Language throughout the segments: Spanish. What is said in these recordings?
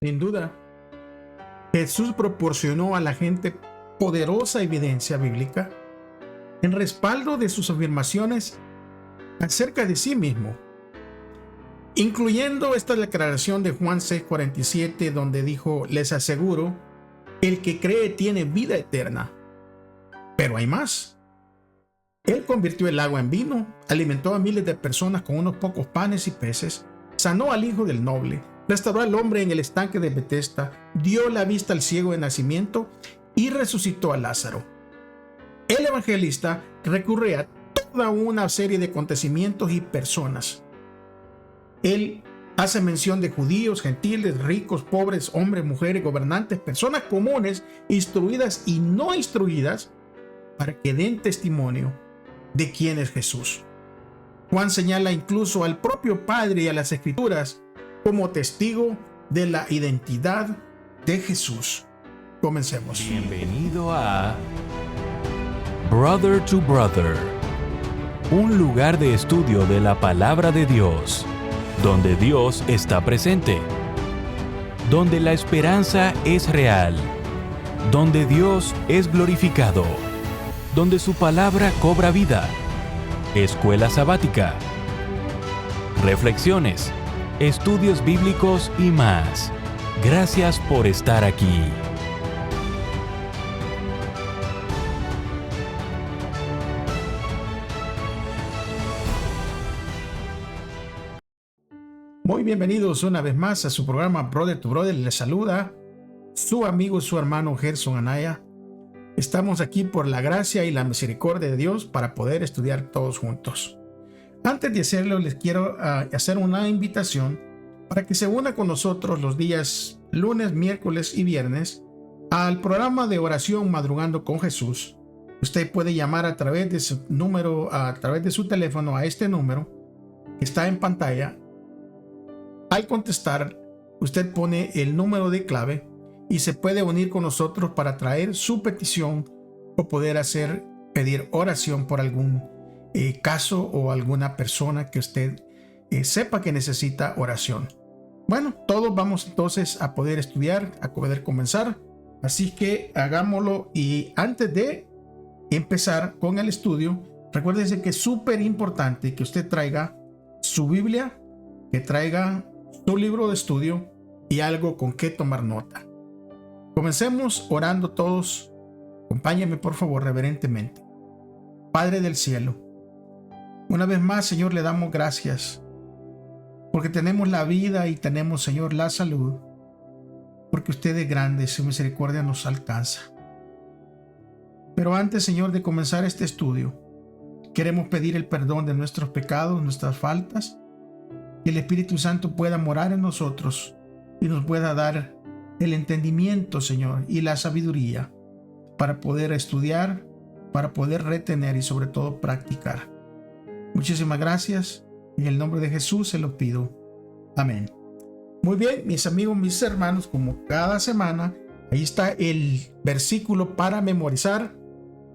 Sin duda, Jesús proporcionó a la gente poderosa evidencia bíblica en respaldo de sus afirmaciones acerca de sí mismo, incluyendo esta declaración de Juan 6:47, donde dijo: les aseguro, el que cree tiene vida eterna. Pero hay más. Él convirtió el agua en vino, alimentó a miles de personas con unos pocos panes y peces, sanó al hijo del noble, restauró al hombre en el estanque de Betesda, dio la vista al ciego de nacimiento y resucitó a Lázaro. El evangelista recurre a toda una serie de acontecimientos y personas. Él hace mención de judíos, gentiles, ricos, pobres, hombres, mujeres, gobernantes, personas comunes, instruidas y no instruidas, para que den testimonio de quién es Jesús. Juan señala incluso al propio Padre y a las Escrituras como testigo de la identidad de Jesús. Comencemos. Bienvenido a Brother to Brother, un lugar de estudio de la palabra de Dios, donde Dios está presente, donde la esperanza es real, donde Dios es glorificado, donde su palabra cobra vida. Escuela sabática, reflexiones, estudios bíblicos y más. Gracias por estar aquí. Muy bienvenidos una vez más a su programa Brother to Brother. Les saluda su amigo, su hermano Gerson Anaya. Estamos aquí por la gracia y la misericordia de Dios para poder estudiar todos juntos. Antes de hacerlo, les quiero hacer una invitación para que se una con nosotros los días lunes, miércoles y viernes al programa de oración Madrugando con Jesús. Usted puede llamar a través de su número, a través de su teléfono, a este número que está en pantalla. Al contestar, usted pone el número de clave y se puede unir con nosotros para traer su petición o poder pedir oración por algún caso o alguna persona que usted sepa que necesita oración. Bueno, todos vamos entonces a poder estudiar, a poder comenzar. Así que hagámoslo, y antes de empezar con el estudio, recuérdese que es súper importante que usted traiga su Biblia, que traiga su libro de estudio y algo con que tomar nota. Comencemos orando todos. Acompáñenme por favor reverentemente. Padre del cielo, una vez más, Señor, le damos gracias porque tenemos la vida y tenemos, Señor, la salud, porque usted es grande y su misericordia nos alcanza. Pero antes, Señor, de comenzar este estudio, queremos pedir el perdón de nuestros pecados, nuestras faltas, que el Espíritu Santo pueda morar en nosotros y nos pueda dar el entendimiento, Señor, y la sabiduría para poder estudiar, para poder retener y sobre todo practicar. Muchísimas gracias. En el nombre de Jesús se lo pido. Amén. Muy bien, mis amigos, mis hermanos, como cada semana, ahí está el versículo para memorizar.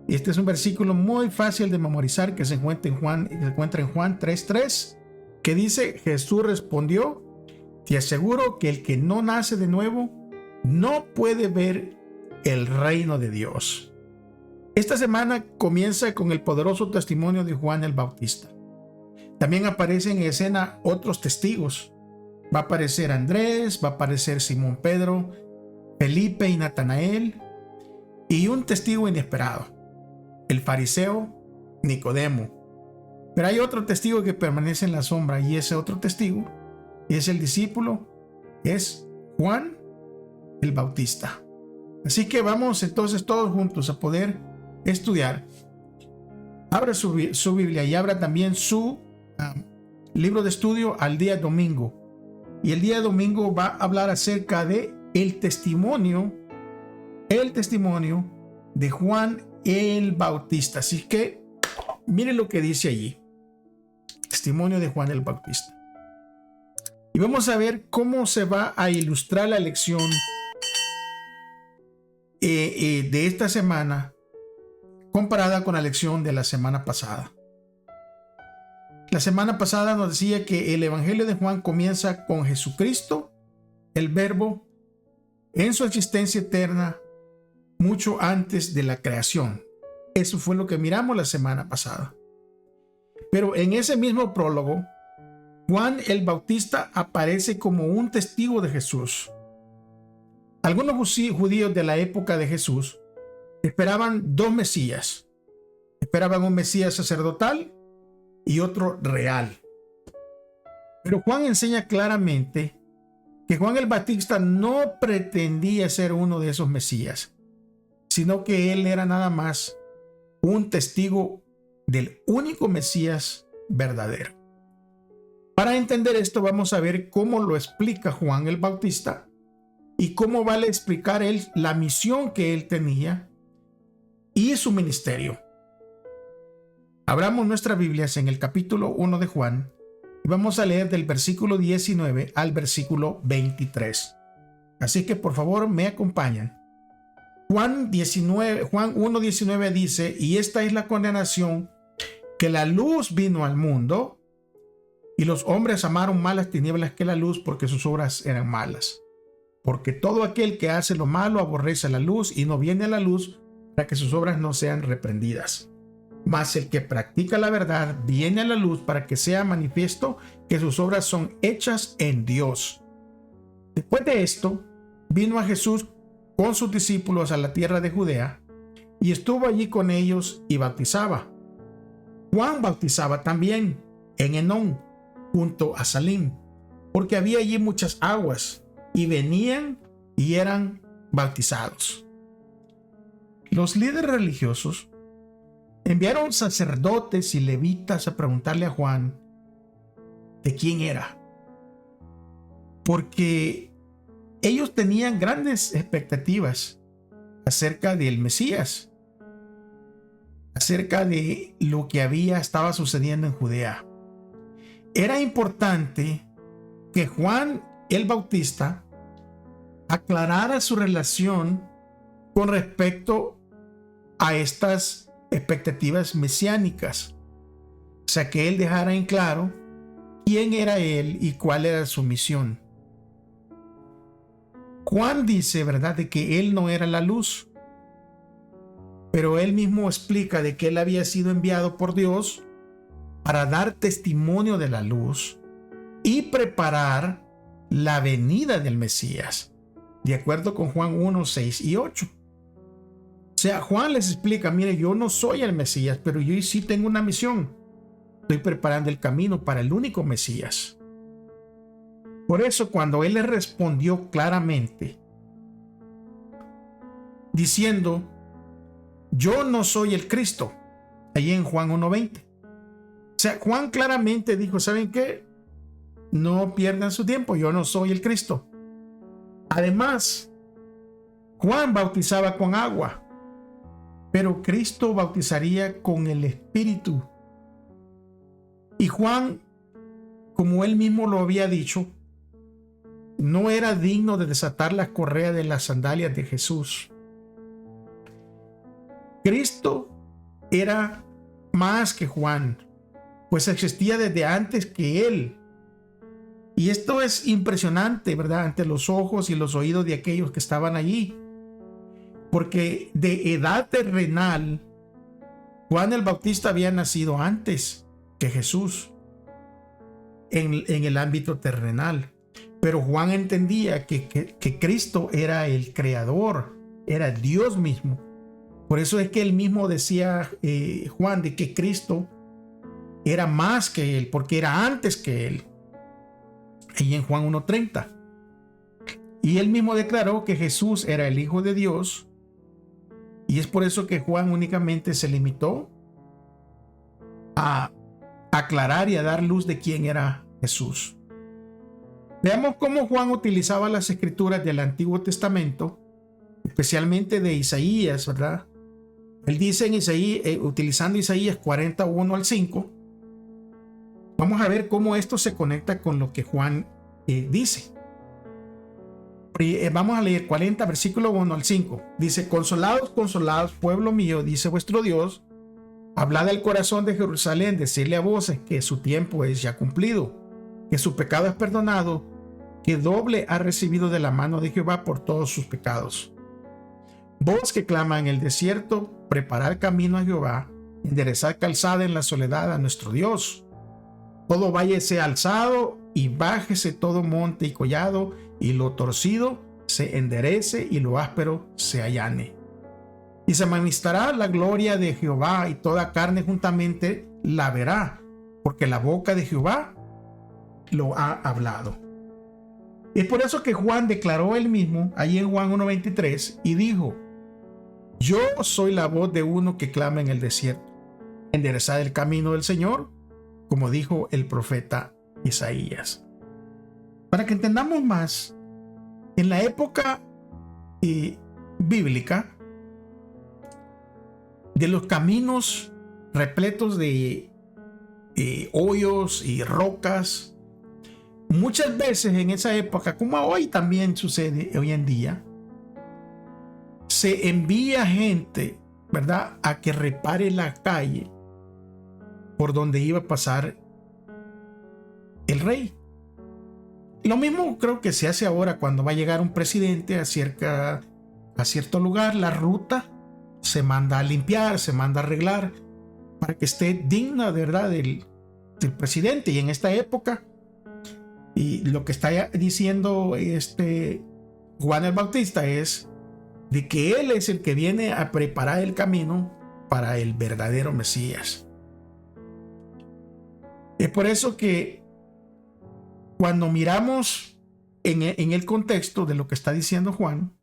Este es un versículo muy fácil de memorizar que se encuentra en Juan 3:3, que dice: Jesús respondió: te aseguro que el que no nace de nuevo no puede ver el reino de Dios. Esta semana comienza con el poderoso testimonio de Juan el Bautista. También aparecen en escena otros testigos. Va a aparecer Andrés, va a aparecer Simón Pedro, Felipe y Natanael, y un testigo inesperado, el fariseo Nicodemo. Pero hay otro testigo que permanece en la sombra, y ese otro testigo es el discípulo, es Juan el Bautista. Así que vamos entonces todos juntos a poder estudiar. Abra su Biblia y abra también su libro de estudio al día domingo. Y el día domingo va a hablar acerca de el testimonio de Juan el Bautista. Así que miren lo que dice allí. Testimonio de Juan el Bautista. Y vamos a ver cómo se va a ilustrar la lección de esta semana comparada con la lección de la semana pasada. La semana pasada nos decía que el Evangelio de Juan comienza con Jesucristo, el Verbo, en su existencia eterna mucho antes de la creación. Eso fue lo que miramos la semana pasada. Pero en ese mismo prólogo, Juan el Bautista aparece como un testigo de Jesús. Algunos judíos de la época de Jesús esperaban dos Mesías. Esperaban un Mesías sacerdotal y otro real. Pero Juan enseña claramente que Juan el Bautista no pretendía ser uno de esos Mesías, sino que él era nada más un testigo del único Mesías verdadero. Para entender esto, vamos a ver cómo lo explica Juan el Bautista y cómo vale explicar él la misión que él tenía y su ministerio. Abramos nuestras Biblias en el capítulo 1 de Juan y vamos a leer del versículo 19 al versículo 23. Así que por favor me acompañan. Juan 1:19 dice: y esta es la condenación, que la luz vino al mundo y los hombres amaron más las tinieblas que la luz, porque sus obras eran malas. Porque todo aquel que hace lo malo aborrece la luz y no viene a la luz para que sus obras no sean reprendidas. Mas el que practica la verdad viene a la luz para que sea manifiesto que sus obras son hechas en Dios. Después de esto, vino a Jesús con sus discípulos a la tierra de Judea y estuvo allí con ellos y bautizaba. Juan bautizaba también en Enón, junto a Salim, porque había allí muchas aguas, y venían y eran bautizados. Los líderes religiosos enviaron sacerdotes y levitas a preguntarle a Juan de quién era, porque ellos tenían grandes expectativas acerca del Mesías, acerca de lo que estaba sucediendo en Judea. Era importante que Juan el Bautista aclarara su relación con respecto a estas expectativas mesiánicas. O sea, que él dejara en claro quién era él y cuál era su misión. Juan dice, ¿verdad?, de que él no era la luz, pero él mismo explica de que él había sido enviado por Dios para dar testimonio de la luz y preparar la venida del Mesías, de acuerdo con Juan 1, 6 y 8. O sea, Juan les explica: mire, yo no soy el Mesías, pero yo sí tengo una misión. Estoy preparando el camino para el único Mesías. Por eso, cuando él le respondió claramente, diciendo: yo no soy el Cristo, allí en Juan 1:20. O sea, Juan claramente dijo: ¿saben qué? No pierdan su tiempo, yo no soy el Cristo. Además, Juan bautizaba con agua, pero Cristo bautizaría con el Espíritu. Y Juan, como él mismo lo había dicho, no era digno de desatar las correas de las sandalias de Jesús. Cristo era más que Juan, pues existía desde antes que él. Y esto es impresionante, ¿verdad?, ante los ojos y los oídos de aquellos que estaban allí. Porque de edad terrenal, Juan el Bautista había nacido antes que Jesús en el ámbito terrenal. Pero Juan entendía que Cristo era el creador, era Dios mismo. Por eso es que él mismo decía, Juan, de que Cristo era más que él, porque era antes que él. Ahí en Juan 1:30. Y él mismo declaró que Jesús era el Hijo de Dios. Y es por eso que Juan únicamente se limitó a aclarar y a dar luz de quién era Jesús. Veamos cómo Juan utilizaba las escrituras del Antiguo Testamento, especialmente de Isaías, ¿verdad? Él dice en Isaías, utilizando Isaías 41 al 5, vamos a ver cómo esto se conecta con lo que Juan dice. Vamos a leer 40, versículo 1 al 5. Dice: consolados, consolados, pueblo mío, dice vuestro Dios, hablad al corazón de Jerusalén, decirle a voces que su tiempo es ya cumplido, que su pecado es perdonado que doble ha recibido de la mano de Jehová por todos sus pecados. Voz que clama en el desierto, preparad camino a Jehová, enderezad calzada en la soledad a nuestro Dios. Todo valle sea alzado y bájese todo monte y collado, y lo torcido se enderece y lo áspero se allane. Y se manifestará la gloria de Jehová, y toda carne juntamente la verá, porque la boca de Jehová lo ha hablado. Es por eso que Juan declaró él mismo, allí en Juan 1:23, y dijo: yo soy la voz de uno que clama en el desierto, enderezad el camino del Señor, como dijo el profeta Isaías. Para que entendamos más, en la época bíblica, de los caminos repletos de hoyos y rocas, muchas veces en esa época, como hoy también sucede hoy en día, se envía gente, ¿verdad?, a que repare la calle por donde iba a pasar el rey. Lo mismo creo que se hace ahora cuando va a llegar un presidente a cierto lugar. La ruta se manda a limpiar, se manda a arreglar para que esté digna, ¿verdad?, del presidente. Y en esta época, y lo que está diciendo Juan el Bautista es de que él es el que viene a preparar el camino para el verdadero Mesías. Es por eso que cuando miramos en el contexto de lo que está diciendo Juan,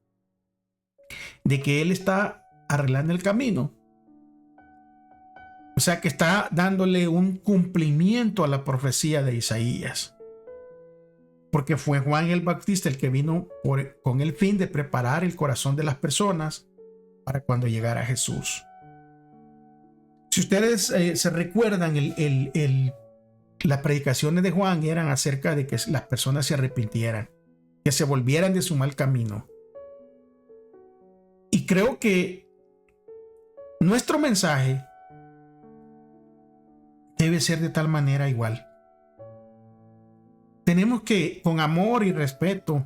de que él está arreglando el camino, o sea que está dándole un cumplimiento a la profecía de Isaías, porque fue Juan el Bautista el que vino con el fin de preparar el corazón de las personas para cuando llegara Jesús. Si ustedes se recuerdan, las predicaciones de Juan eran acerca de que las personas se arrepintieran, que se volvieran de su mal camino. Y creo que nuestro mensaje debe ser de tal manera igual. Tenemos que, con amor y respeto,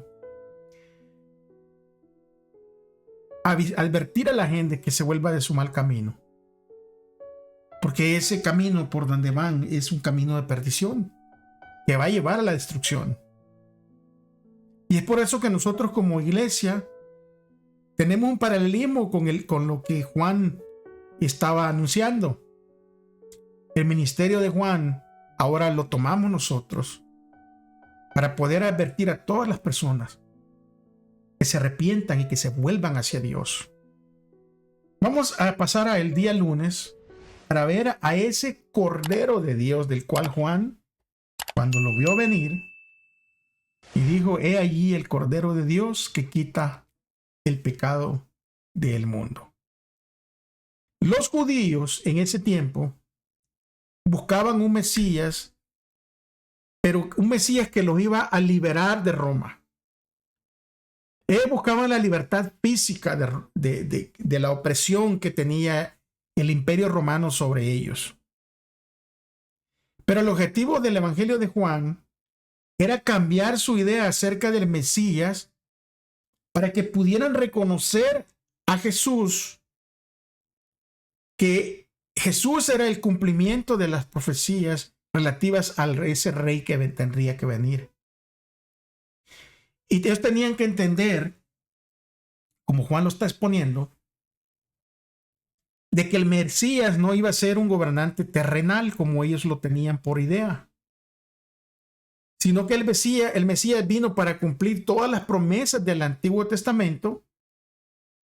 advertir a la gente que se vuelva de su mal camino. Porque ese camino por donde van es un camino de perdición que va a llevar a la destrucción. Y es por eso que nosotros como iglesia tenemos un paralelismo con lo que Juan estaba anunciando. El ministerio de Juan ahora lo tomamos nosotros para poder advertir a todas las personas que se arrepientan y que se vuelvan hacia Dios. Vamos a pasar al día lunes para ver a ese Cordero de Dios del cual Juan, cuando lo vio venir, y dijo: he allí el Cordero de Dios que quita el pecado del mundo. Los judíos en ese tiempo buscaban un Mesías, pero un Mesías que los iba a liberar de Roma. Ellos buscaban la libertad física de la opresión que tenía el imperio romano sobre ellos. Pero el objetivo del Evangelio de Juan era cambiar su idea acerca del Mesías para que pudieran reconocer a Jesús, que Jesús era el cumplimiento de las profecías relativas a ese rey que tendría que venir. Y ellos tenían que entender, como Juan lo está exponiendo, de que el Mesías no iba a ser un gobernante terrenal como ellos lo tenían por idea, sino que el Mesías vino para cumplir todas las promesas del Antiguo Testamento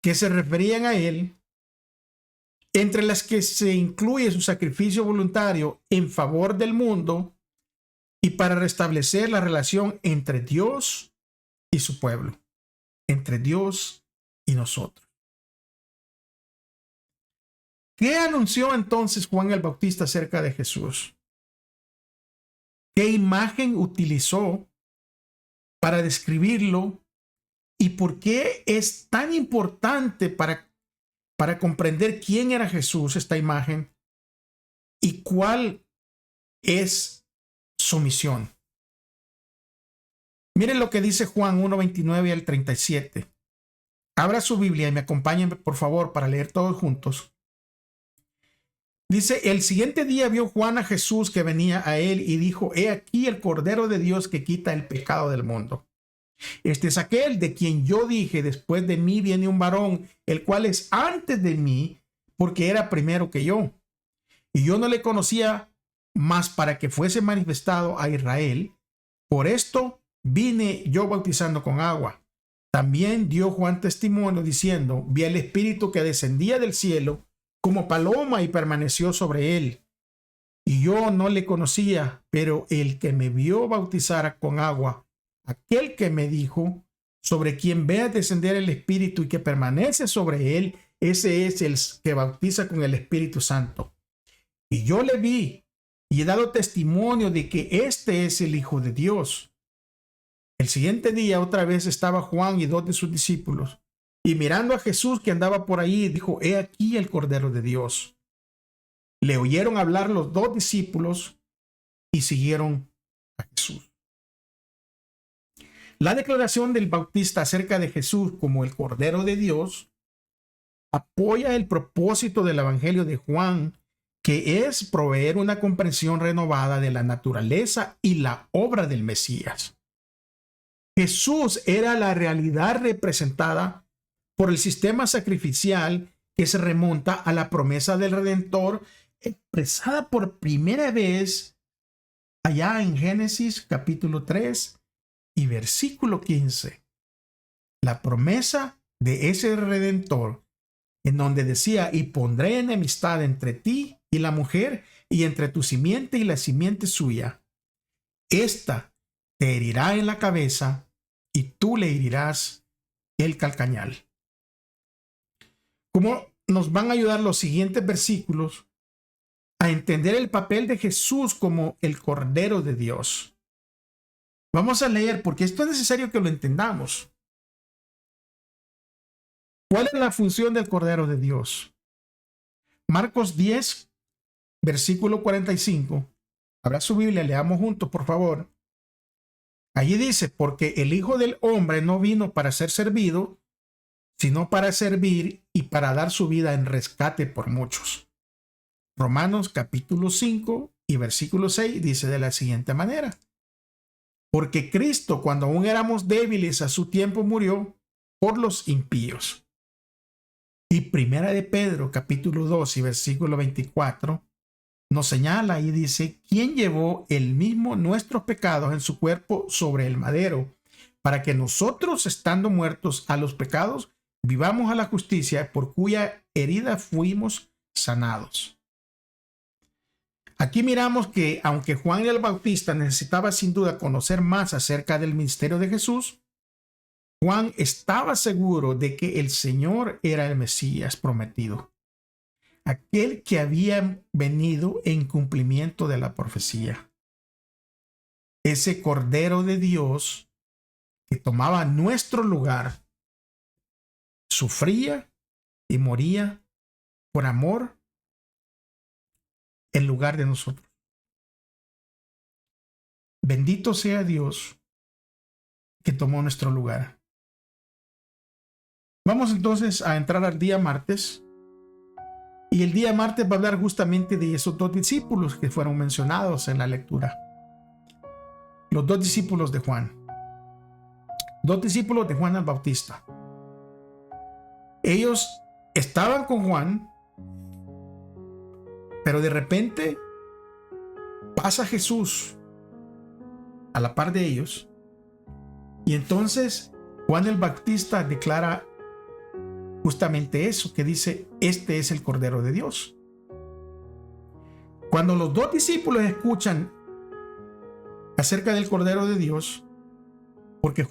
que se referían a él, entre las que se incluye su sacrificio voluntario en favor del mundo y para restablecer la relación entre Dios y su pueblo, entre Dios y nosotros. ¿Qué anunció entonces Juan el Bautista acerca de Jesús? ¿Qué imagen utilizó para describirlo? ¿Y por qué es tan importante para comprender quién era Jesús, esta imagen, y cuál es su misión? Miren lo que dice Juan 1:29 al 37. Abra su Biblia y me acompañen, por favor, para leer todos juntos. Dice: el siguiente día vio Juan a Jesús que venía a él y dijo: he aquí el Cordero de Dios que quita el pecado del mundo. Este es aquel de quien yo dije: después de mí viene un varón, el cual es antes de mí, porque era primero que yo. Y yo no le conocía, mas para que fuese manifestado a Israel. Por esto vine yo bautizando con agua. También dio Juan testimonio diciendo: vi al Espíritu que descendía del cielo como paloma y permaneció sobre él. Y yo no le conocía, pero el que me vio bautizar con agua, aquel que me dijo: sobre quien veas descender el Espíritu y que permanece sobre él, ese es el que bautiza con el Espíritu Santo. Y yo le vi y he dado testimonio de que este es el Hijo de Dios. El siguiente día otra vez estaba Juan y 2 de sus discípulos, y mirando a Jesús que andaba por ahí, dijo: he aquí el Cordero de Dios. Le oyeron hablar los 2 discípulos y siguieron a Jesús. La declaración del Bautista acerca de Jesús como el Cordero de Dios apoya el propósito del Evangelio de Juan, que es proveer una comprensión renovada de la naturaleza y la obra del Mesías. Jesús era la realidad representada por el sistema sacrificial que se remonta a la promesa del Redentor, expresada por primera vez allá en Génesis capítulo 3 y versículo 15. La promesa de ese Redentor, en donde decía: y pondré enemistad entre ti y la mujer, y entre tu simiente y la simiente suya. Esta te herirá en la cabeza, y tú le herirás el calcañal. ¿Cómo nos van a ayudar los siguientes versículos a entender el papel de Jesús como el Cordero de Dios? Vamos a leer, porque esto es necesario que lo entendamos. ¿Cuál es la función del Cordero de Dios? Marcos 10, versículo 45. Abra su Biblia, leamos juntos, por favor. Allí dice: porque el Hijo del Hombre no vino para ser servido, sino para servir y para dar su vida en rescate por muchos. Romanos capítulo 5 y versículo 6 dice de la siguiente manera: porque Cristo, cuando aún éramos débiles, a su tiempo murió por los impíos. Y primera de Pedro capítulo 2 y versículo 24 nos señala y dice: quien llevó él mismo nuestros pecados en su cuerpo sobre el madero, para que nosotros, estando muertos a los pecados, vivamos a la justicia, por cuya herida fuimos sanados. Aquí miramos que aunque Juan el Bautista necesitaba sin duda conocer más acerca del ministerio de Jesús, Juan estaba seguro de que el Señor era el Mesías prometido, aquel que había venido en cumplimiento de la profecía. Ese Cordero de Dios que tomaba nuestro lugar, sufría y moría por amor en lugar de nosotros. Bendito sea Dios que tomó nuestro lugar. Vamos entonces a entrar al día martes. Y el día martes va a hablar justamente de esos 2 discípulos que fueron mencionados en la lectura. Los 2 discípulos de Juan. 2 discípulos de Juan el Bautista. Ellos estaban con Juan, pero de repente pasa Jesús a la par de ellos. Y entonces Juan el Bautista declara justamente eso, que dice: este es el Cordero de Dios. Cuando los 2 discípulos escuchan acerca del Cordero de Dios, porque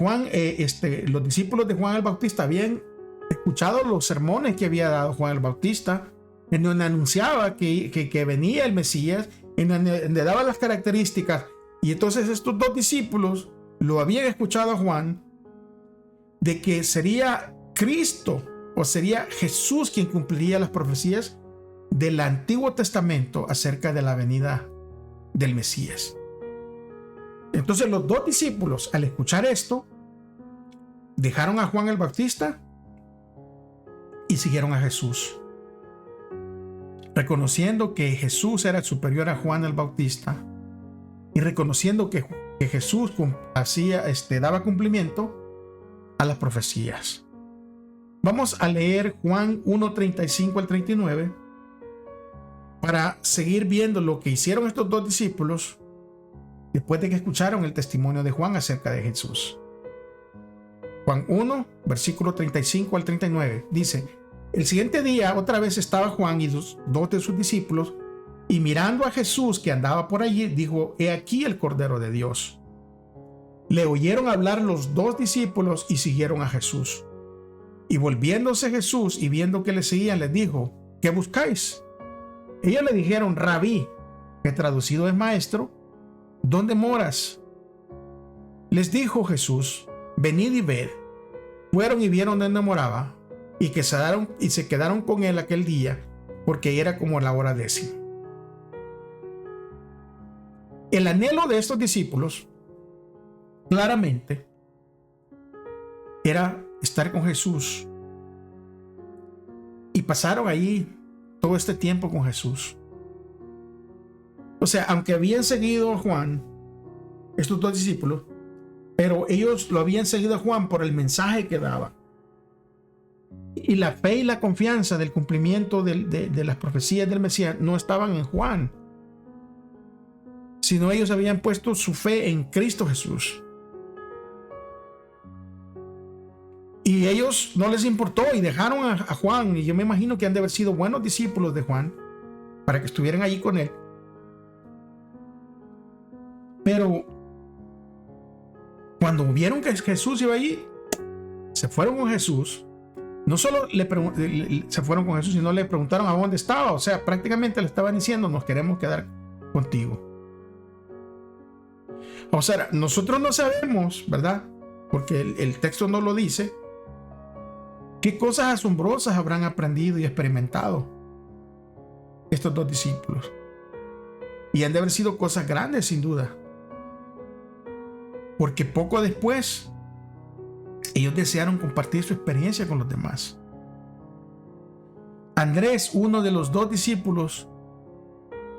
los discípulos de Juan el Bautista habían escuchado los sermones que había dado Juan el Bautista, en donde anunciaba que venía el Mesías, en donde daba las características, y entonces estos 2 discípulos lo habían escuchado a Juan, de que sería Cristo o sería Jesús quien cumpliría las profecías del Antiguo Testamento acerca de la venida del Mesías. Entonces los dos discípulos, al escuchar esto, dejaron a Juan el Bautista y siguieron a Jesús, reconociendo que Jesús era superior a Juan el Bautista y reconociendo que Jesús daba cumplimiento a las profecías. Vamos a leer Juan 1:35 al 39 para seguir viendo lo que hicieron estos dos discípulos después de que escucharon el testimonio de Juan acerca de Jesús. Juan 1, versículo 35 al 39 dice: el siguiente día otra vez estaba Juan y dos de sus discípulos, y mirando a Jesús que andaba por allí, dijo: he aquí el Cordero de Dios. Le oyeron hablar los dos discípulos y siguieron a Jesús. Y volviéndose Jesús y viendo que le seguían, les dijo: ¿qué buscáis? Ellos le dijeron: Rabí, que traducido es maestro, ¿dónde moras? Les dijo Jesús: venid y ved. Fueron y vieron dónde moraba, y se quedaron con él aquel día, porque era como la hora 10. El anhelo de estos discípulos claramente era estar con Jesús, y pasaron ahí todo este tiempo con Jesús. O sea, aunque habían seguido a Juan, estos dos discípulos, pero ellos lo habían seguido a Juan por el mensaje que daba, y la fe y la confianza del cumplimiento de las profecías del Mesías no estaban en Juan, sino ellos habían puesto su fe en Cristo Jesús. Y ellos no les importó y dejaron a Juan, y yo me imagino que han de haber sido buenos discípulos de Juan para que estuvieran allí con él. Pero cuando vieron que Jesús iba allí, se fueron con Jesús. No solo se fueron con Jesús, sino le preguntaron a dónde estaba. O sea, prácticamente le estaban diciendo: nos queremos quedar contigo. O sea, nosotros no sabemos, ¿verdad? Porque el texto no lo dice. ¿Qué cosas asombrosas habrán aprendido y experimentado estos dos discípulos? Y han de haber sido cosas grandes, sin duda. Porque poco después, ellos desearon compartir su experiencia con los demás. Andrés, uno de los dos discípulos,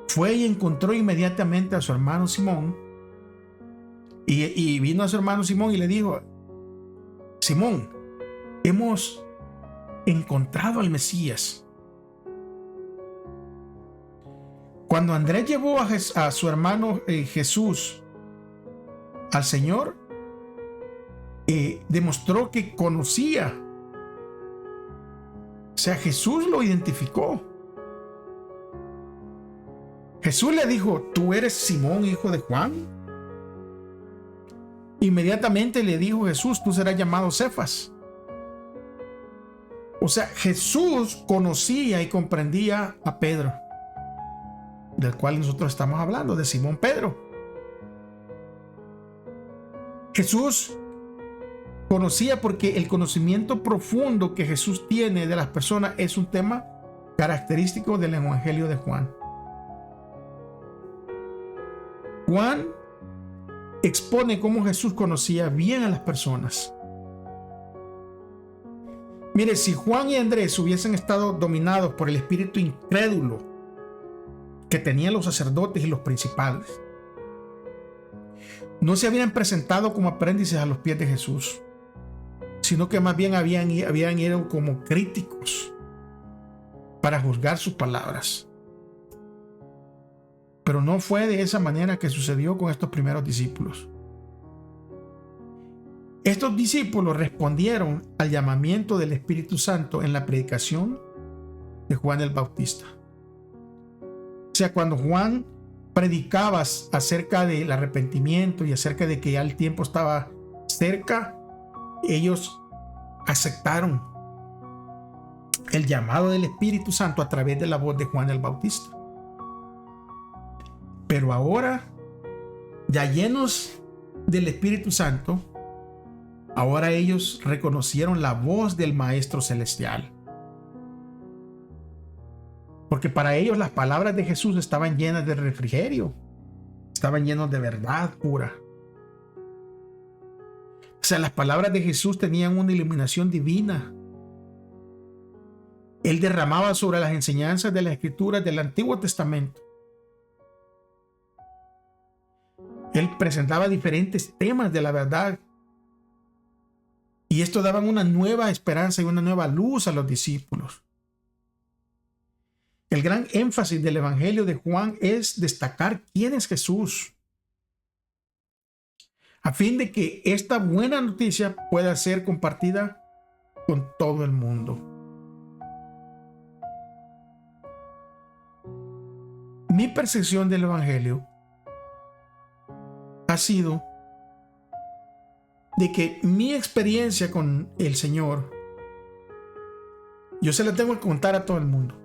fue y encontró inmediatamente a su hermano Simón. Y vino a su hermano Simón y le dijo: Simón, hemos encontrado al Mesías. Cuando Andrés llevó a su hermano Jesús al Señor, demostró que conocía. O sea, Jesús lo identificó. Jesús le dijo: ¿tú eres Simón, hijo de Juan? Inmediatamente le dijo Jesús: tú serás llamado Cefas. O sea, Jesús conocía y comprendía a Pedro, del cual nosotros estamos hablando, de Simón Pedro. Jesús conocía, porque el conocimiento profundo que Jesús tiene de las personas es un tema característico del Evangelio de Juan. Juan expone cómo Jesús conocía bien a las personas. Mire, si Juan y Andrés hubiesen estado dominados por el espíritu incrédulo que tenían los sacerdotes y los principales, no se habían presentado como aprendices a los pies de Jesús, sino que más bien habían ido como críticos para juzgar sus palabras. Pero no fue de esa manera que sucedió con estos primeros discípulos. Estos discípulos respondieron al llamamiento del Espíritu Santo en la predicación de Juan el Bautista. O sea, cuando Juan predicaba acerca del arrepentimiento y acerca de que ya el tiempo estaba cerca, ellos aceptaron el llamado del Espíritu Santo a través de la voz de Juan el Bautista. Pero ahora, ya llenos del Espíritu Santo, ahora ellos reconocieron la voz del Maestro Celestial. Porque para ellos las palabras de Jesús estaban llenas de refrigerio, estaban llenas de verdad pura. O sea, las palabras de Jesús tenían una iluminación divina. Él derramaba sobre las enseñanzas de las Escrituras del Antiguo Testamento. Él presentaba diferentes temas de la verdad. Y esto daba una nueva esperanza y una nueva luz a los discípulos. El gran énfasis del Evangelio de Juan es destacar quién es Jesús, a fin de que esta buena noticia pueda ser compartida con todo el mundo. Mi percepción del Evangelio ha sido de que mi experiencia con el Señor, yo se la tengo que contar a todo el mundo.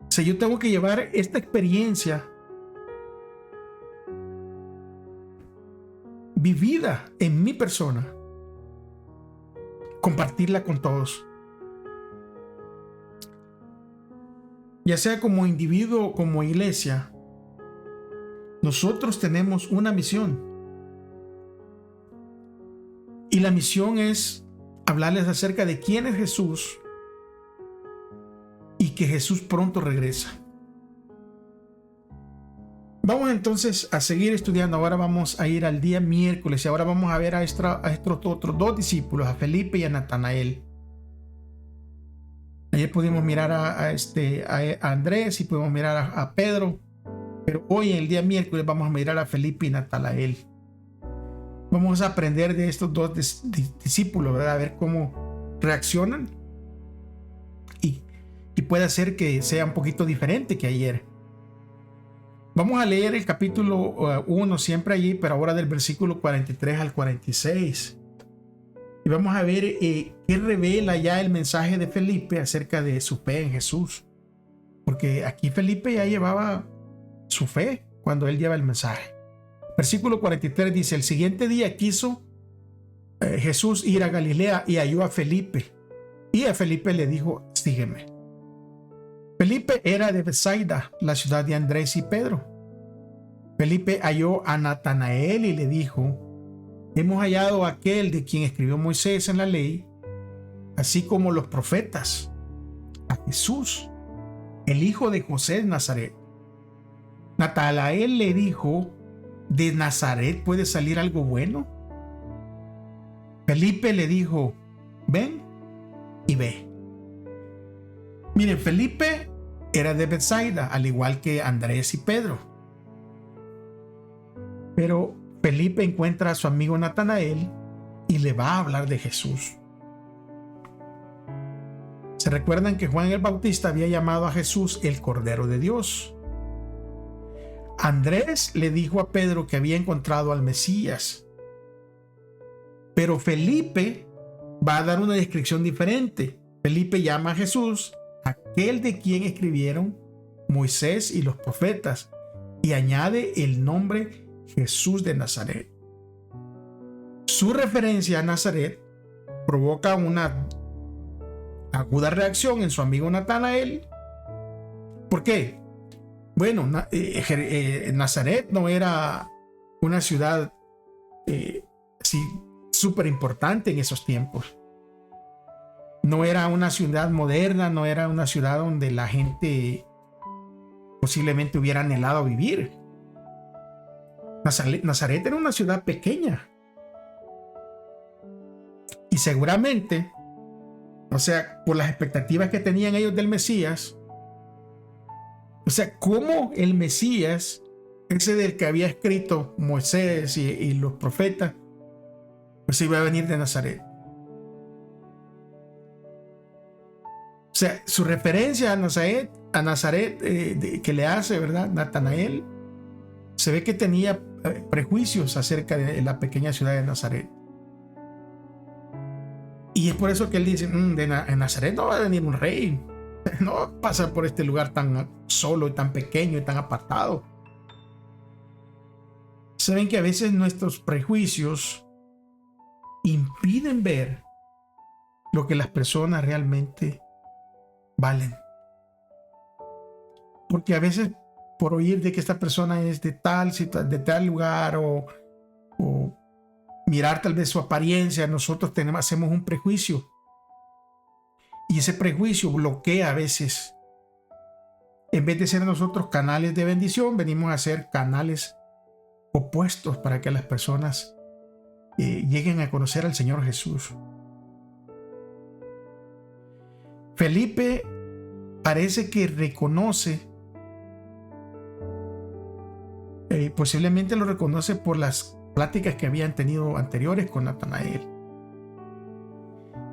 O sea, yo tengo que llevar esta experiencia vivida en mi persona, compartirla con todos. Ya sea como individuo o como iglesia, nosotros tenemos una misión. Y la misión es hablarles acerca de quién es Jesús y que Jesús pronto regresa. Vamos entonces a seguir estudiando. Ahora vamos a ir al día miércoles y ahora vamos a ver a estos otros dos discípulos, a Felipe y a Natanael. Ayer pudimos mirar a Andrés y pudimos mirar a Pedro, pero hoy en el día miércoles vamos a mirar a Felipe y Natanael. Vamos a aprender de estos dos discípulos, ¿verdad? A ver cómo reaccionan y puede ser que sea un poquito diferente que ayer. Vamos a leer el capítulo 1 siempre allí, pero ahora del versículo 43 al 46. Y vamos a ver qué revela ya el mensaje de Felipe acerca de su fe en Jesús. Porque aquí Felipe ya llevaba su fe cuando él lleva el mensaje. Versículo 43 dice: el siguiente día quiso Jesús ir a Galilea y halló a Felipe. Y a Felipe le dijo: sígueme. Felipe era de Bethsaida, la ciudad de Andrés y Pedro. Felipe halló a Natanael y le dijo: hemos hallado a aquel de quien escribió Moisés en la ley, así como los profetas, a Jesús, el hijo de José de Nazaret. Natanael le dijo: ¿de Nazaret puede salir algo bueno? Felipe le dijo: ven y ve. Miren, Felipe era de Bethsaida, al igual que Andrés y Pedro. Pero Felipe encuentra a su amigo Natanael y le va a hablar de Jesús. ¿Se recuerdan que Juan el Bautista había llamado a Jesús el Cordero de Dios? Andrés le dijo a Pedro que había encontrado al Mesías. Pero Felipe va a dar una descripción diferente. Felipe llama a Jesús aquel de quien escribieron Moisés y los profetas, y añade el nombre Jesús de Nazaret. Su referencia a Nazaret provoca una aguda reacción en su amigo Natanael. ¿Por qué? Bueno, Nazaret no era una ciudad así súper importante en esos tiempos. No era una ciudad moderna, no era una ciudad donde la gente posiblemente hubiera anhelado vivir. Nazaret era una ciudad pequeña. Y seguramente, o sea, por las expectativas que tenían ellos del Mesías, o sea, ¿cómo el Mesías, ese del que había escrito Moisés y los profetas, pues iba a venir de Nazaret? O sea, su referencia a Nazaret que le hace, ¿verdad?, Natanael, se ve que tenía prejuicios acerca de la pequeña ciudad de Nazaret. Y es por eso que él dice: en Nazaret no va a venir un rey, no va a pasar por este lugar tan solo y tan pequeño y tan apartado. Saben que a veces nuestros prejuicios impiden ver lo que las personas realmente valen. Porque a veces, por oír de que esta persona es de tal lugar, o o mirar tal vez su apariencia, nosotros hacemos un prejuicio. Y ese prejuicio bloquea a veces. En vez de ser nosotros canales de bendición, venimos a ser canales opuestos para que las personas lleguen a conocer al Señor Jesús. Felipe parece que reconoce, posiblemente lo reconoce por las pláticas que habían tenido anteriores con Natanael,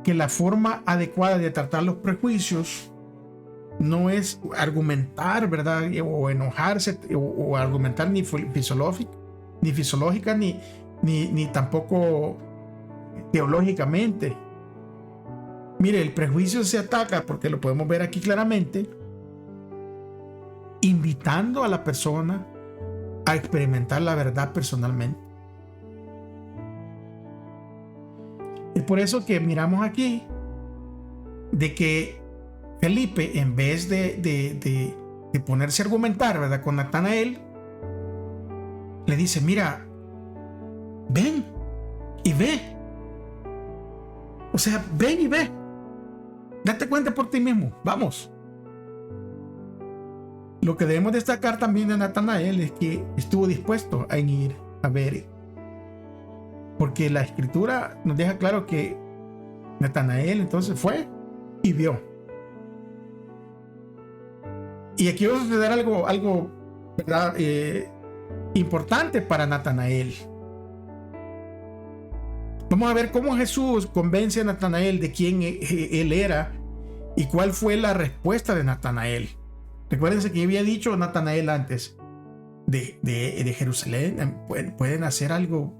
que la forma adecuada de tratar los prejuicios no es argumentar, ¿verdad? O enojarse, o argumentar ni fisiológica, ni tampoco teológicamente. Mire, el prejuicio se ataca, porque lo podemos ver aquí claramente, invitando a la persona a experimentar la verdad personalmente. Es por eso que miramos aquí de que Felipe, en vez de ponerse a argumentar, ¿verdad?, con Natanael, le dice: mira, ven y ve. O sea, ven y ve. Date cuenta por ti mismo. Vamos. Lo que debemos destacar también de Natanael es que estuvo dispuesto a ir a ver. Porque la Escritura nos deja claro que Natanael entonces fue y vio. Y aquí va a suceder algo ¿verdad?, importante para Natanael. Vamos a ver cómo Jesús convence a Natanael de quién él era y cuál fue la respuesta de Natanael. Recuérdense que yo había dicho Natanael antes de Jerusalén, pueden hacer algo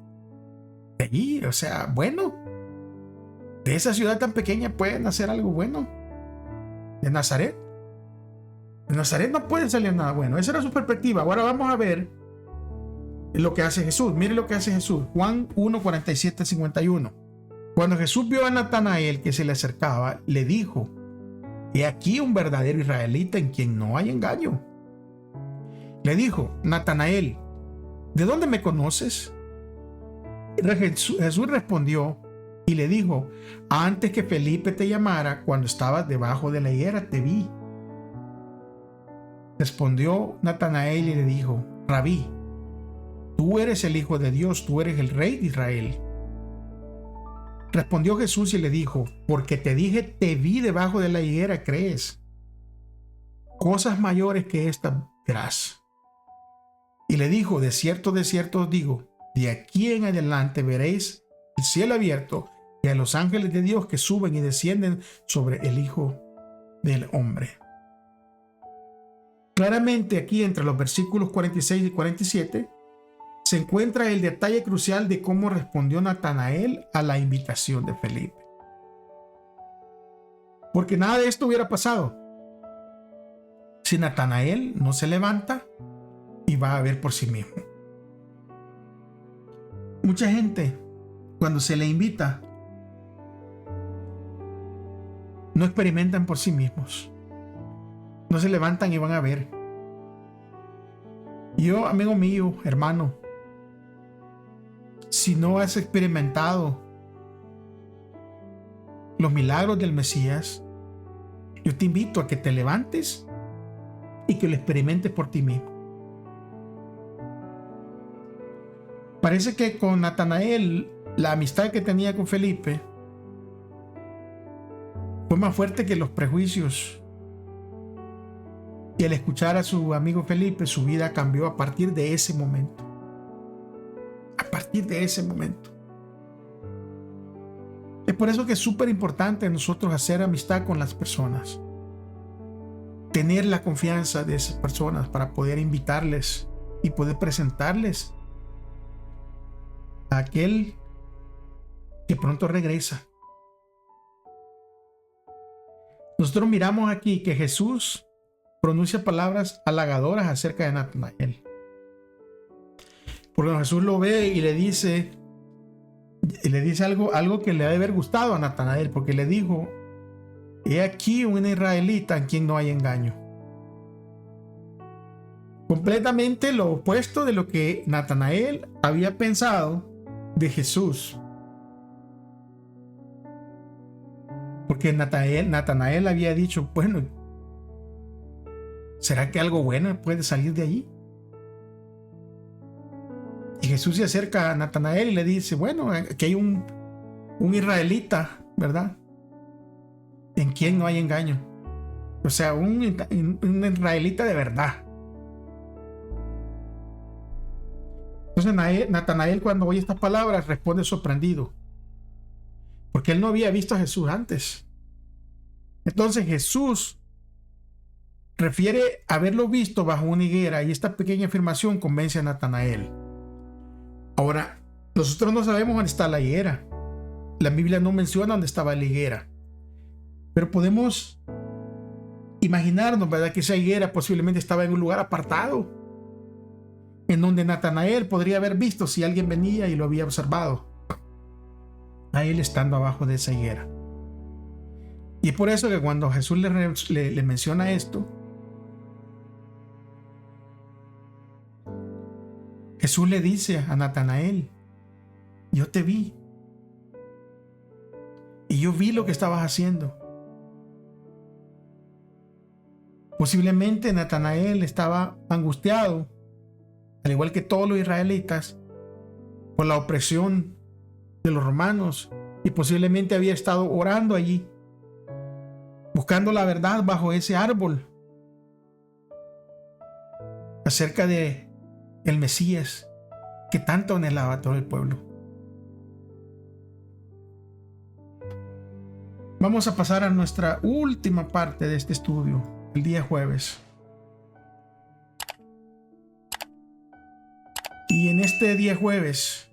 de allí, o sea, bueno, de esa ciudad tan pequeña pueden hacer algo bueno. De Nazaret no puede salir nada bueno. Esa era su perspectiva. Ahora vamos a ver lo que hace Jesús. Mire lo que hace Jesús. Juan 1, 47, 51. Cuando Jesús vio a Natanael que se le acercaba, le dijo: he aquí un verdadero israelita en quien no hay engaño. Le dijo: Natanael, ¿de dónde me conoces? Jesús respondió y le dijo: antes que Felipe te llamara, cuando estabas debajo de la higuera, te vi. Respondió Natanael y le dijo: Rabí, tú eres el Hijo de Dios, tú eres el Rey de Israel. Respondió Jesús y le dijo: porque te dije, te vi debajo de la higuera, ¿crees? Cosas mayores que estas verás. Y le dijo: de cierto os digo, de aquí en adelante veréis el cielo abierto y a los ángeles de Dios que suben y descienden sobre el Hijo del Hombre. Claramente aquí, entre los versículos 46 y 47, se encuentra el detalle crucial de cómo respondió Natanael a la invitación de Felipe. Porque nada de esto hubiera pasado si Natanael no se levanta y va a ver por sí mismo. Mucha gente, cuando se le invita, no experimentan por sí mismos. No se levantan y van a ver. Yo, amigo mío, hermano, si no has experimentado los milagros del Mesías, yo te invito a que te levantes y que lo experimentes por ti mismo. Parece que con Natanael, la amistad que tenía con Felipe fue más fuerte que los prejuicios. Y al escuchar a su amigo Felipe, su vida cambió a partir de ese momento. A partir de ese momento. Es por eso que es súper importante nosotros hacer amistad con las personas. Tener la confianza de esas personas para poder invitarles y poder presentarles a aquel que pronto regresa. Nosotros miramos aquí que Jesús pronuncia palabras halagadoras acerca de Natanael. Porque Jesús lo ve y le dice algo que le ha de haber gustado a Natanael, porque le dijo: he aquí un israelita en quien no hay engaño. Completamente lo opuesto de lo que Natanael había pensado de Jesús. Porque Natanael había dicho, bueno, ¿será que algo bueno puede salir de allí? Y Jesús se acerca a Natanael y le dice, bueno, aquí hay un israelita, ¿verdad? En quien no hay engaño. O sea, un israelita de verdad. Entonces Natanael, cuando oye estas palabras, responde sorprendido, porque él no había visto a Jesús antes. Entonces Jesús refiere haberlo visto bajo una higuera, y esta pequeña afirmación convence a Natanael. Ahora, nosotros no sabemos dónde está la higuera. La Biblia no menciona dónde estaba la higuera, pero podemos imaginarnos, ¿verdad?, que esa higuera posiblemente estaba en un lugar apartado, en donde Natanael podría haber visto si alguien venía y lo había observado a él estando abajo de esa higuera. Y es por eso que cuando Jesús le menciona esto, Jesús le dice a Natanael, yo te vi y yo vi lo que estabas haciendo. Posiblemente Natanael estaba angustiado, al igual que todos los israelitas, por la opresión de los romanos, y posiblemente había estado orando allí, buscando la verdad bajo ese árbol acerca de el Mesías que tanto anhelaba todo el pueblo. Vamos a pasar a nuestra última parte de este estudio, el día jueves. Y en este día jueves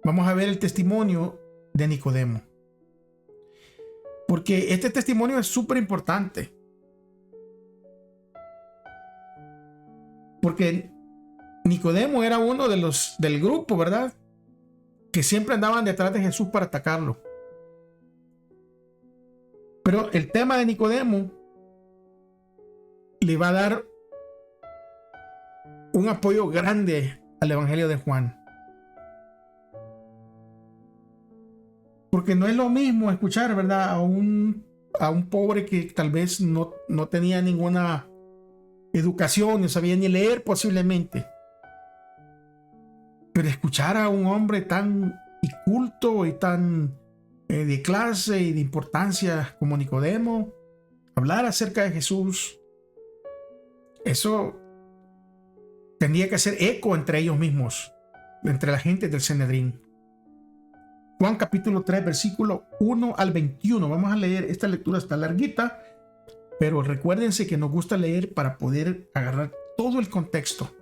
vamos a ver el testimonio de Nicodemo, porque este testimonio es súper importante, porque Nicodemo era uno de los del grupo, ¿verdad?, que siempre andaban detrás de Jesús para atacarlo. Pero el tema de Nicodemo le va a dar un apoyo grande al Evangelio de Juan. Porque no es lo mismo escuchar, ¿verdad?, a un pobre que tal vez no tenía ninguna educación, no sabía ni leer posiblemente. Pero escuchar a un hombre tan culto y tan de clase y de importancia como Nicodemo hablar acerca de Jesús, eso tendría que hacer eco entre ellos mismos, entre la gente del Sanedrín. Juan capítulo 3, versículo 1 al 21. Vamos a leer, esta lectura está larguita, pero recuérdense que nos gusta leer para poder agarrar todo el contexto.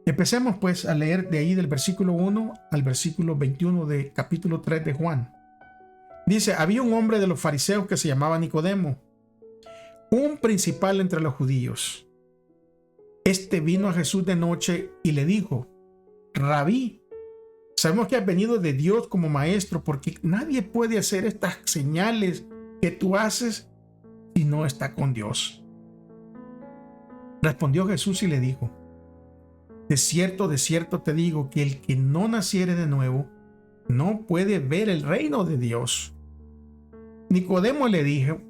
Empecemos pues a leer de ahí del versículo 1 al versículo 21 de capítulo 3 de Juan. Dice, había un hombre de los fariseos que se llamaba Nicodemo, un principal entre los judíos. Este vino a Jesús de noche y le dijo, Rabí, sabemos que has venido de Dios como maestro, porque nadie puede hacer estas señales que tú haces si no está con Dios. Respondió Jesús y le dijo, de cierto te digo que el que no naciere de nuevo no puede ver el reino de Dios. Nicodemo le dijo,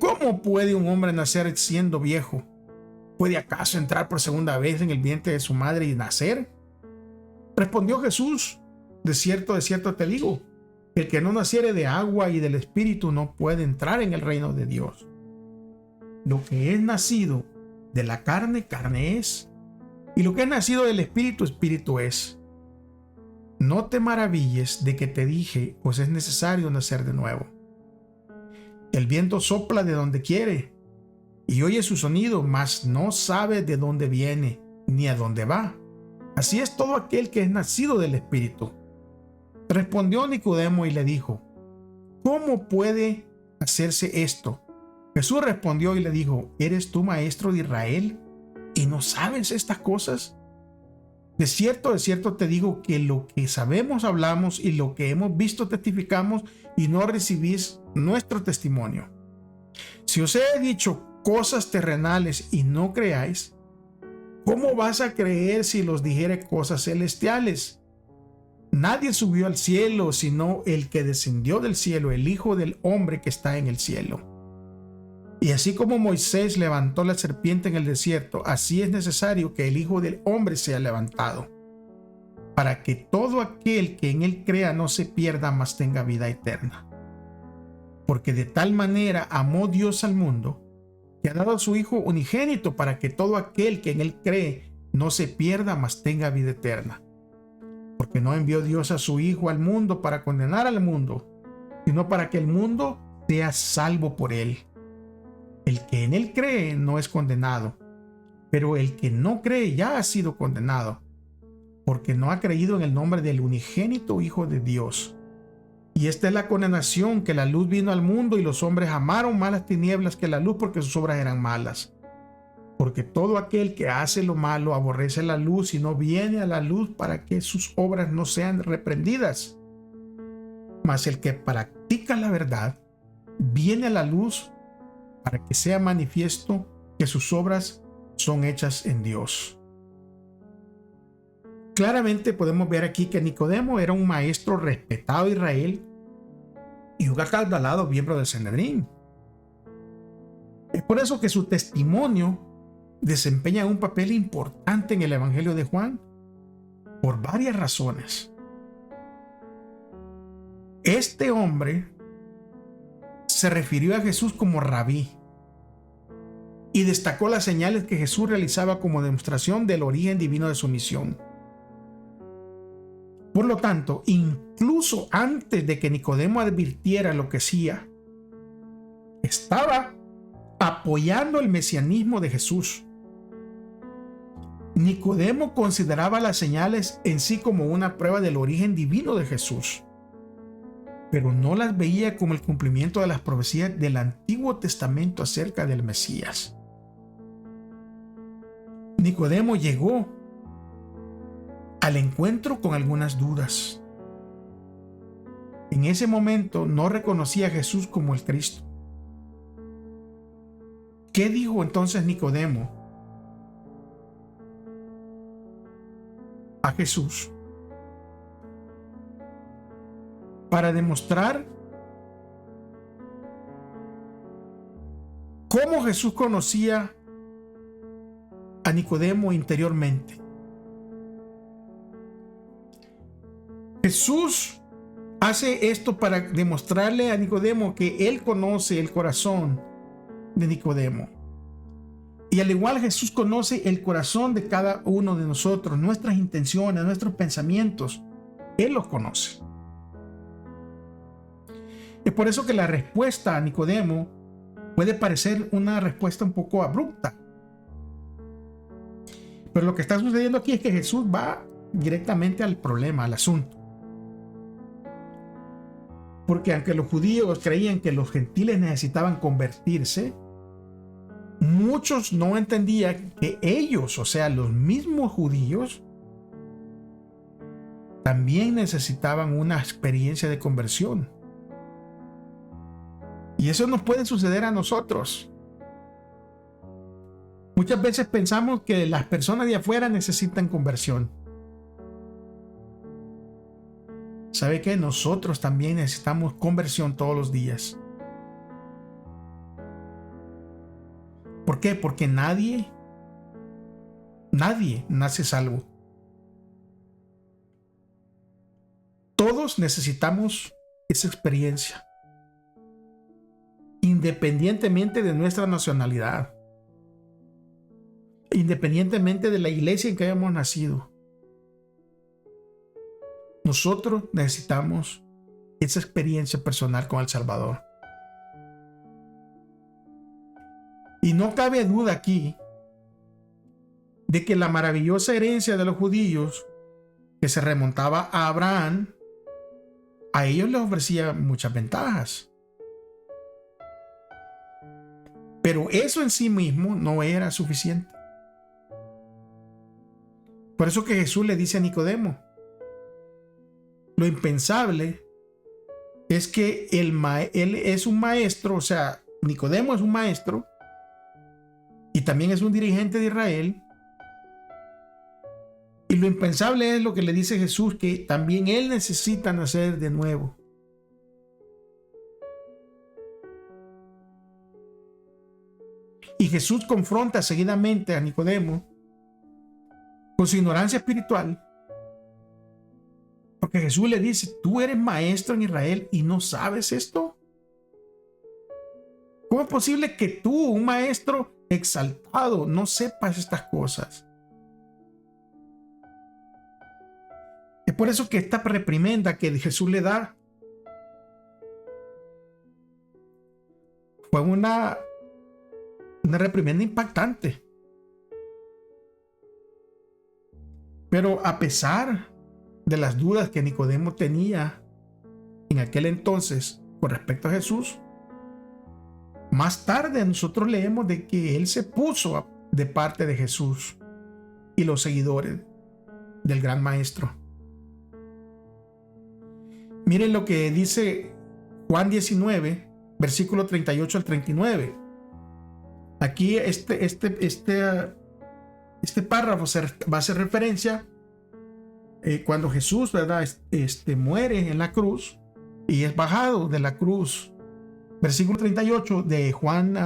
¿cómo puede un hombre nacer siendo viejo? ¿Puede acaso entrar por segunda vez en el vientre de su madre y nacer? Respondió Jesús, de cierto te digo, el que no naciere de agua y del Espíritu no puede entrar en el reino de Dios. Lo que es nacido de la carne, carne es, y lo que es nacido del Espíritu, Espíritu es. No te maravilles de que te dije, pues es necesario nacer de nuevo. El viento sopla de donde quiere, y oye su sonido, mas no sabe de dónde viene, ni a dónde va. Así es todo aquel que es nacido del Espíritu. Respondió Nicodemo y le dijo, ¿cómo puede hacerse esto? Jesús respondió y le dijo, ¿eres tú maestro de Israel y no sabes estas cosas? De cierto te digo que lo que sabemos hablamos y lo que hemos visto testificamos y no recibís nuestro testimonio. Si os he dicho cosas terrenales y no creáis, ¿cómo vas a creer si los dijere cosas celestiales? Nadie subió al cielo sino el que descendió del cielo, el Hijo del Hombre que está en el cielo. Y así como Moisés levantó la serpiente en el desierto, así es necesario que el Hijo del Hombre sea levantado, para que todo aquel que en él crea no se pierda, mas tenga vida eterna. Porque de tal manera amó Dios al mundo, que ha dado a su Hijo unigénito, para que todo aquel que en él cree no se pierda, mas tenga vida eterna. Porque no envió Dios a su Hijo al mundo para condenar al mundo, sino para que el mundo sea salvo por él. El que en él cree no es condenado, pero el que no cree ya ha sido condenado, porque no ha creído en el nombre del unigénito Hijo de Dios. Y esta es la condenación, que la luz vino al mundo y los hombres amaron más las tinieblas que la luz, porque sus obras eran malas. Porque todo aquel que hace lo malo aborrece la luz y no viene a la luz, para que sus obras no sean reprendidas. Mas el que practica la verdad viene a la luz, para que sea manifiesto que sus obras son hechas en Dios. Claramente podemos ver aquí que Nicodemo era un maestro respetado de Israel y un acalorado miembro del Sanedrín. Es por eso que su testimonio desempeña un papel importante en el Evangelio de Juan, por varias razones. Este hombre se refirió a Jesús como rabí y destacó las señales que Jesús realizaba como demostración del origen divino de su misión. Por lo tanto, incluso antes de que Nicodemo advirtiera lo que hacía, estaba apoyando el mesianismo de Jesús. Nicodemo consideraba las señales en sí como una prueba del origen divino de Jesús, pero no las veía como el cumplimiento de las profecías del Antiguo Testamento acerca del Mesías. Nicodemo llegó al encuentro con algunas dudas. En ese momento no reconocía a Jesús como el Cristo. ¿Qué dijo entonces Nicodemo a Jesús? Para demostrar cómo Jesús conocía a Nicodemo interiormente. Jesús hace esto para demostrarle a Nicodemo que él conoce el corazón de Nicodemo. Y al igual Jesús conoce el corazón de cada uno de nosotros, nuestras intenciones, nuestros pensamientos. Él los conoce. Es por eso que la respuesta a Nicodemo puede parecer una respuesta un poco abrupta. Pero lo que está sucediendo aquí es que Jesús va directamente al problema, al asunto. Porque aunque los judíos creían que los gentiles necesitaban convertirse, muchos no entendían que ellos, o sea, los mismos judíos, también necesitaban una experiencia de conversión. Y eso nos puede suceder a nosotros. Muchas veces pensamos que las personas de afuera necesitan conversión. ¿Sabe qué? Nosotros también necesitamos conversión todos los días. ¿Por qué? Porque nadie nace salvo. Todos necesitamos esa experiencia, independientemente de nuestra nacionalidad, independientemente de la iglesia en que hayamos nacido. Nosotros necesitamos esa experiencia personal con el Salvador. Y no cabe duda aquí de que la maravillosa herencia de los judíos, que se remontaba a Abraham, a ellos les ofrecía muchas ventajas. Pero eso en sí mismo no era suficiente. Por eso que Jesús le dice a Nicodemo, lo impensable es que él es un maestro, o sea, Nicodemo es un maestro y también es un dirigente de Israel, Y lo impensable es lo que le dice Jesús, que también él necesita nacer de nuevo. Y Jesús confronta seguidamente a Nicodemo con su ignorancia espiritual, porque Jesús le dice: tú eres maestro en Israel y no sabes esto. ¿Cómo es posible que tú, un maestro exaltado, no sepas estas cosas? Es por eso que esta reprimenda que Jesús le da fue una reprimenda impactante. Pero a pesar de las dudas que Nicodemo tenía en aquel entonces con respecto a Jesús, más tarde nosotros leemos de que él se puso de parte de Jesús y los seguidores del gran maestro. Miren lo que dice Juan 19, versículo 38 al 39. Aquí este párrafo va a hacer referencia cuando Jesús, ¿verdad? Muere en la cruz y es bajado de la cruz. Versículo 38 de Juan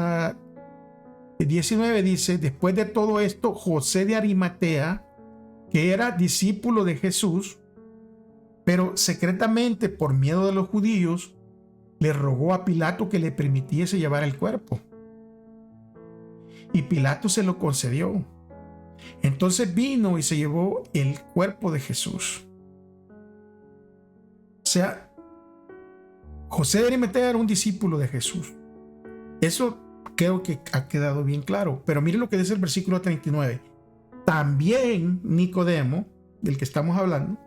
19 dice: después de todo esto, José de Arimatea, que era discípulo de Jesús, pero secretamente por miedo de los judíos, le rogó a Pilato que le permitiese llevar el cuerpo. Y Pilato se lo concedió. Entonces vino y se llevó el cuerpo de Jesús. O sea, José de Arimatea era un discípulo de Jesús. Eso creo que ha quedado bien claro. Pero mire lo que dice el versículo 39. También Nicodemo, del que estamos hablando,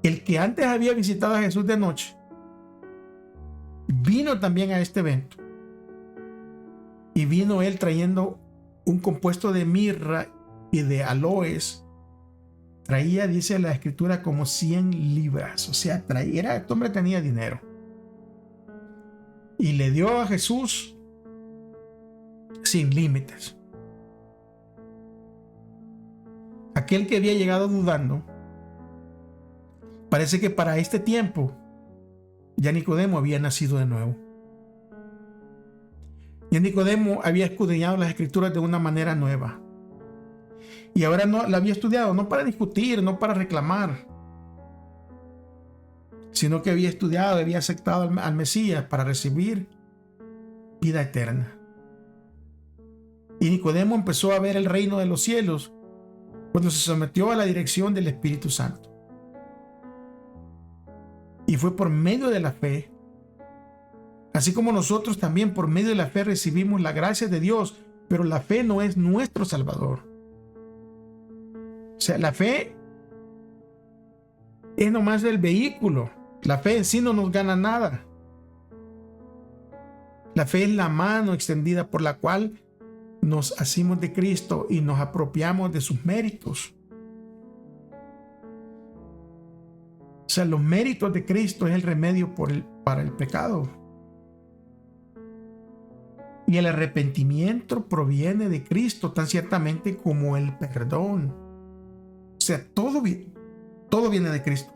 el que antes había visitado a Jesús de noche, vino también a este evento. Y vino él trayendo un compuesto de mirra y de aloes. Traía, dice la escritura, como 100 libras. O sea, este hombre tenía dinero. Y le dio a Jesús sin límites. Aquel que había llegado dudando, parece que para este tiempo ya Nicodemo había nacido de nuevo. Ya Nicodemo había escudriñado las escrituras de una manera nueva. Y ahora no la había estudiado, no para discutir, no para reclamar, sino que había estudiado, había aceptado al Mesías para recibir vida eterna. Y Nicodemo empezó a ver el reino de los cielos cuando se sometió a la dirección del Espíritu Santo. Y fue por medio de la fe, así como nosotros también por medio de la fe recibimos la gracia de Dios, pero la fe no es nuestro Salvador. O sea, la fe es nomás el vehículo. La fe en sí no nos gana nada. La fe es la mano extendida por la cual nos asimos de Cristo y nos apropiamos de sus méritos. O sea, los méritos de Cristo es el remedio para el pecado. Y el arrepentimiento proviene de Cristo tan ciertamente como el perdón. O sea, todo viene de Cristo.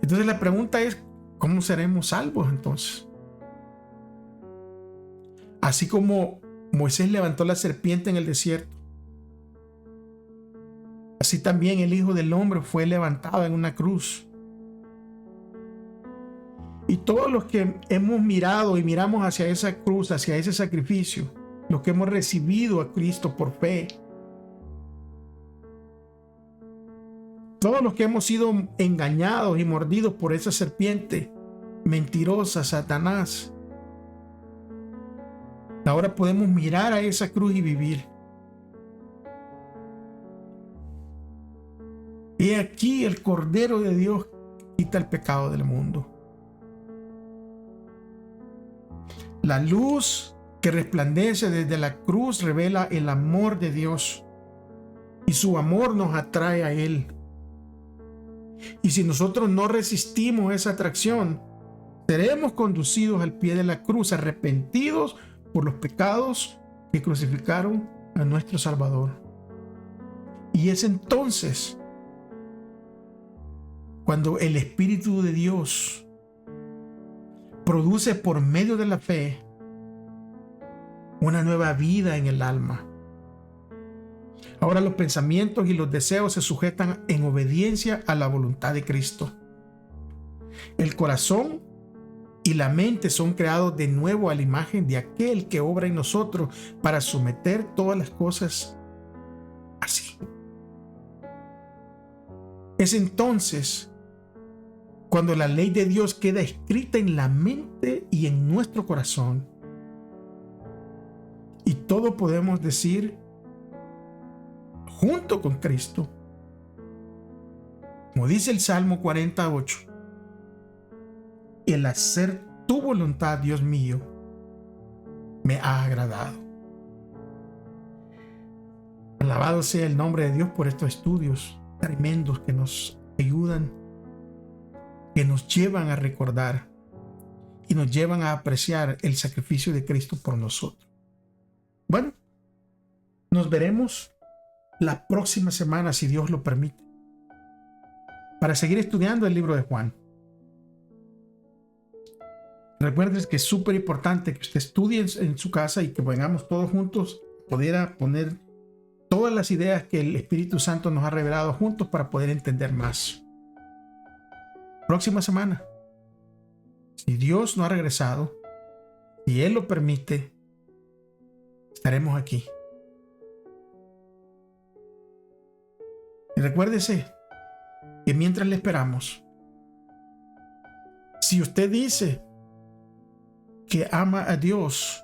Entonces la pregunta es, ¿cómo seremos salvos entonces? Así como Moisés levantó la serpiente en el desierto, así también el Hijo del Hombre fue levantado en una cruz. Y todos los que hemos mirado y miramos hacia esa cruz, hacia ese sacrificio, los que hemos recibido a Cristo por fe, todos los que hemos sido engañados y mordidos por esa serpiente mentirosa, Satanás, ahora podemos mirar a esa cruz y vivir. Y aquí el Cordero de Dios quita el pecado del mundo. La luz que resplandece desde la cruz revela el amor de Dios y su amor nos atrae a Él. Y si nosotros no resistimos esa atracción, seremos conducidos al pie de la cruz, arrepentidos por los pecados que crucificaron a nuestro Salvador. Y es entonces cuando el Espíritu de Dios produce por medio de la fe una nueva vida en el alma. Ahora los pensamientos y los deseos se sujetan en obediencia a la voluntad de Cristo. El corazón y la mente son creados de nuevo a la imagen de aquel que obra en nosotros para someter todas las cosas así. Es entonces cuando la ley de Dios queda escrita en la mente y en nuestro corazón. Y todo podemos decir junto con Cristo, como dice el Salmo 48, el hacer tu voluntad, Dios mío, me ha agradado. Alabado sea el nombre de Dios por estos estudios tremendos que nos ayudan, que nos llevan a recordar y nos llevan a apreciar el sacrificio de Cristo por nosotros. Bueno, nos veremos la próxima semana, si Dios lo permite, para seguir estudiando el libro de Juan. Recuerden que es súper importante que usted estudie en su casa y que vengamos todos juntos a poder poner todas las ideas que el Espíritu Santo nos ha revelado juntos para poder entender más. Próxima semana, si Dios no ha regresado, si Él lo permite, estaremos aquí. Y recuérdese que mientras le esperamos, si usted dice que ama a Dios,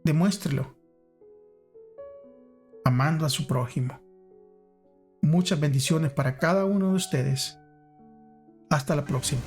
demuéstrelo amando a su prójimo. Muchas bendiciones para cada uno de ustedes. Hasta la próxima.